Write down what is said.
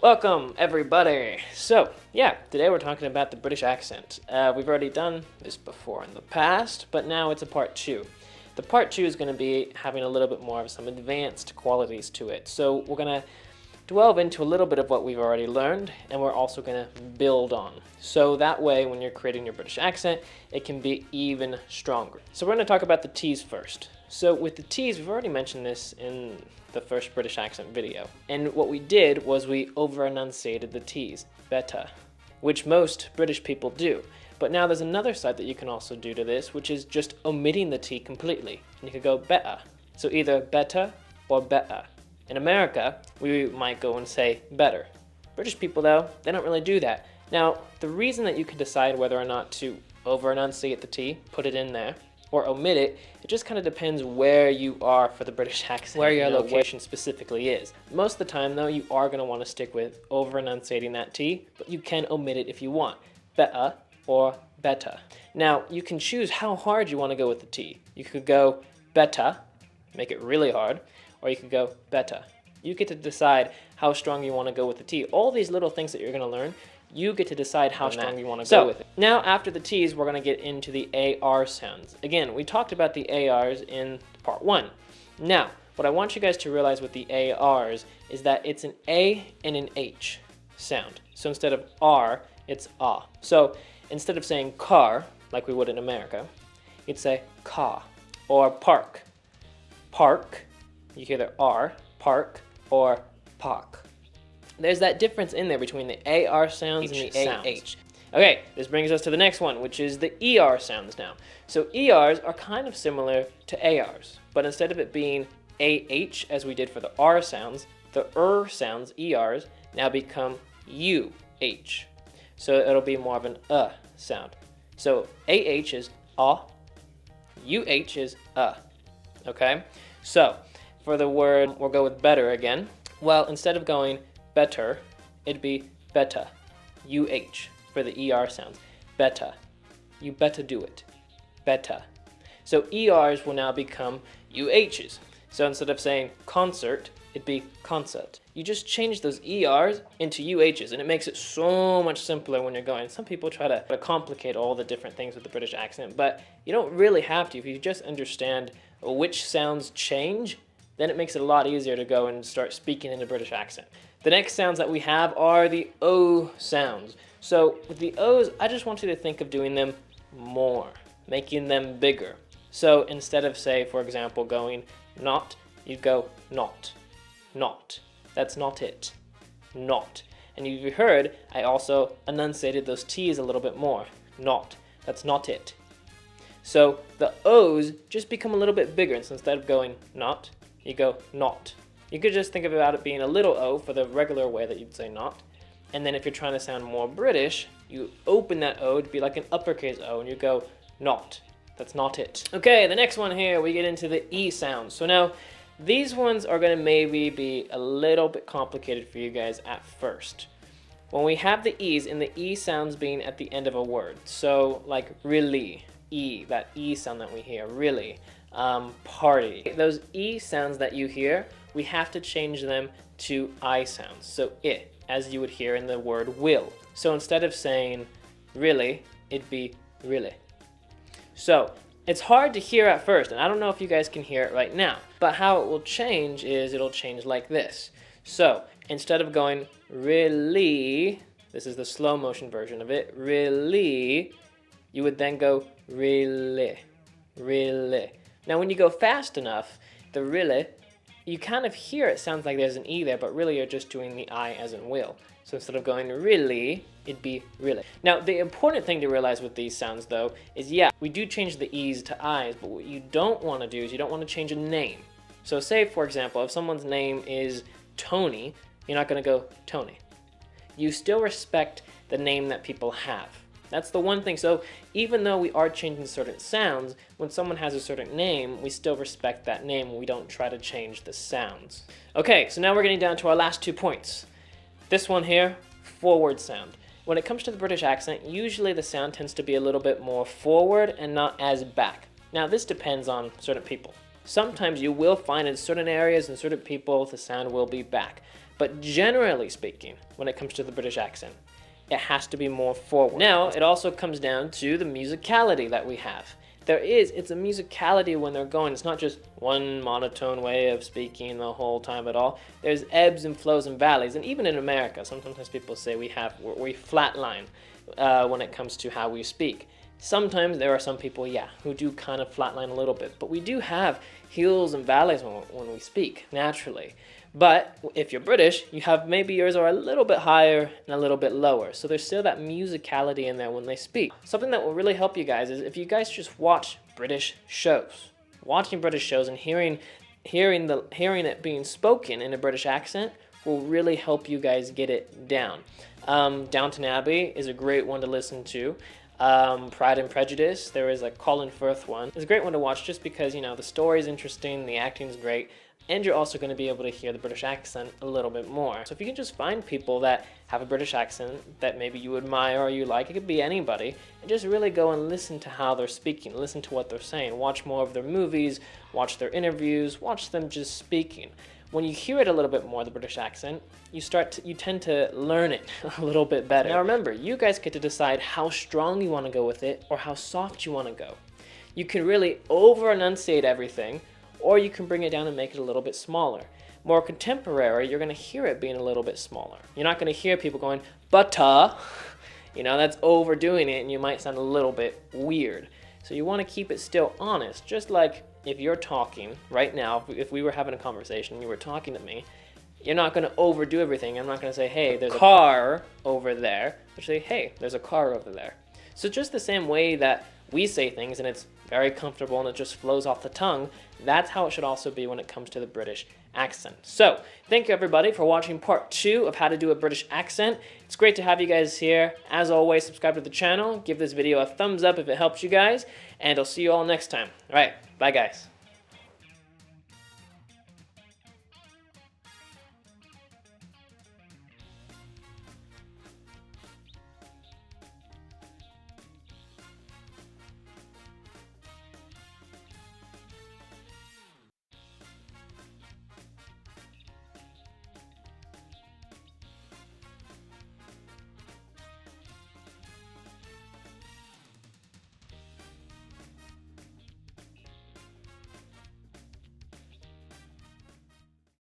Welcome, everybody. So, yeah, today we're talking about the British accent. We've already done this before in the past, but now it's a part two. The part two is going to be having a little bit more of some advanced qualities to it. So we're going to delve into a little bit of what we've already learned, and we're also going to build on. So that way, when you're creating your British accent, it can be even stronger. So we're going to talk about the T's first. So with the T's, we've already mentioned this in the first British accent video. And what we did was we over-enunciated the T's, better, which most British people do. But now there's another side that you can also do to this, which is just omitting the T completely. And you could go better. So either better or better. In America, we might go and say better. British people, though, they don't really do that. Now, the reason that you can decide whether or not to over-enunciate the T, put it in there, or omit it, it just kind of depends where you are for the British accent, where your location specifically is. Most of the time, though, you are going to want to stick with over-enunciating that T, but you can omit it if you want. Better or better. Now, you can choose how hard you want to go with the T. You could go better, make it really hard, or you could go better. You get to decide how strong you want to go with the T. All these little things that you're going to learn, you get to decide how strong you want to go with it. Now, after the T's, we're going to get into the AR sounds. Again, we talked about the ARs in part one. Now, what I want you guys to realize with the ARs is that it's an A and an H sound. So instead of R, it's ah. So instead of saying car, like we would in America, you'd say car. Or park. Park, you hear the R, park, or park. There's that difference in there between the AR sounds and the AH. Okay, this brings us to the next one, which is the ER sounds now. So ERs are kind of similar to ARs, but instead of it being AH as we did for the R sounds, the sounds, ERs, now become UH. So it'll be more of an sound. So AH is ah, UH is okay? So for the word, we'll go with better again. Well, instead of going better, it'd be better. UH for the ER sounds. Better. You better do it. Better. So ERs will now become UHs. So instead of saying concert, it'd be concert. You just change those ERs into UHs, and it makes it so much simpler when you're going. Some people try to complicate all the different things with the British accent, but you don't really have to. If you just understand which sounds change, then it makes it a lot easier to go and start speaking in a British accent. The next sounds that we have are the O sounds. So with the O's, I just want you to think of doing them more, making them bigger. So instead of, say, for example, going not, you'd go not, not. That's not it, not. And you've heard, I also enunciated those T's a little bit more. Not, that's not it. So the O's just become a little bit bigger. And so instead of going not, you go not. You could just think about it being a little O for the regular way that you'd say not. And then if you're trying to sound more British, you open that O to be like an uppercase O, and you go not. That's not it. Okay, the next one here, we get into the E sounds. So now, these ones are going to maybe be a little bit complicated for you guys at first. When we have the E's, and the E sounds being at the end of a word. So like really, E, that E sound that we hear, really. Party. Those E sounds that you hear, we have to change them to I sounds. So it, as you would hear in the word will. So instead of saying really, it'd be really. So it's hard to hear at first, and I don't know if you guys can hear it right now, but how it will change is it'll change like this. So instead of going really, this is the slow motion version of it, really, you would then go really, really. Now when you go fast enough, the really, you kind of hear it sounds like there's an E there, but really you're just doing the I as in will. So instead of going really, it'd be really. Now the important thing to realize with these sounds though is we do change the E's to I's, but what you don't want to do is you don't want to change a name. So say for example, if someone's name is Tony, you're not going to go Tony. You still respect the name that people have. That's the one thing. So even though we are changing certain sounds, when someone has a certain name, we still respect that name. We don't try to change the sounds. Okay, so now we're getting down to our last 2 points. This one here, forward sound. When it comes to the British accent, usually the sound tends to be a little bit more forward and not as back. Now this depends on certain people. Sometimes you will find in certain areas and certain people the sound will be back. But generally speaking, when it comes to the British accent, it has to be more forward. Now, it also comes down to the musicality that we have. It's a musicality when they're going. It's not just one monotone way of speaking the whole time at all. There's ebbs and flows and valleys. And even in America, sometimes people say we flatline when it comes to how we speak. Sometimes there are some people, who do kind of flatline a little bit. But we do have hills and valleys when we speak, naturally. But if you're British, you have maybe yours are a little bit higher and a little bit lower. So there's still that musicality in there when they speak. Something that will really help you guys is if you guys just watch British shows. Watching British shows and hearing it being spoken in a British accent will really help you guys get it down. Downton Abbey is a great one to listen to. Pride and Prejudice, there is a Colin Firth one. It's a great one to watch just because, the story is interesting, the acting is great, and you're also going to be able to hear the British accent a little bit more. So if you can just find people that have a British accent that maybe you admire or you like, it could be anybody, and just really go and listen to how they're speaking, listen to what they're saying, watch more of their movies, watch their interviews, watch them just speaking. When you hear it a little bit more, the British accent, you tend to learn it a little bit better. Now remember, you guys get to decide how strong you want to go with it or how soft you want to go. You can really over-enunciate everything, or you can bring it down and make it a little bit smaller. More contemporary, you're going to hear it being a little bit smaller. You're not going to hear people going, butter. That's overdoing it, and you might sound a little bit weird. So you want to keep it still honest, just like if you're talking right now, if we were having a conversation, you were talking to me, you're not going to overdo everything. I'm not going to say, hey, there's a car over there, but say, hey, there's a car over there. So just the same way that we say things and it's very comfortable and it just flows off the tongue, that's how it should also be when it comes to the British accent. So thank you everybody for watching part 2 of how to do a British accent. It's great to have you guys here. As always, subscribe to the channel, give this video a thumbs up if it helps you guys, and I'll see you all next time. All right, bye guys.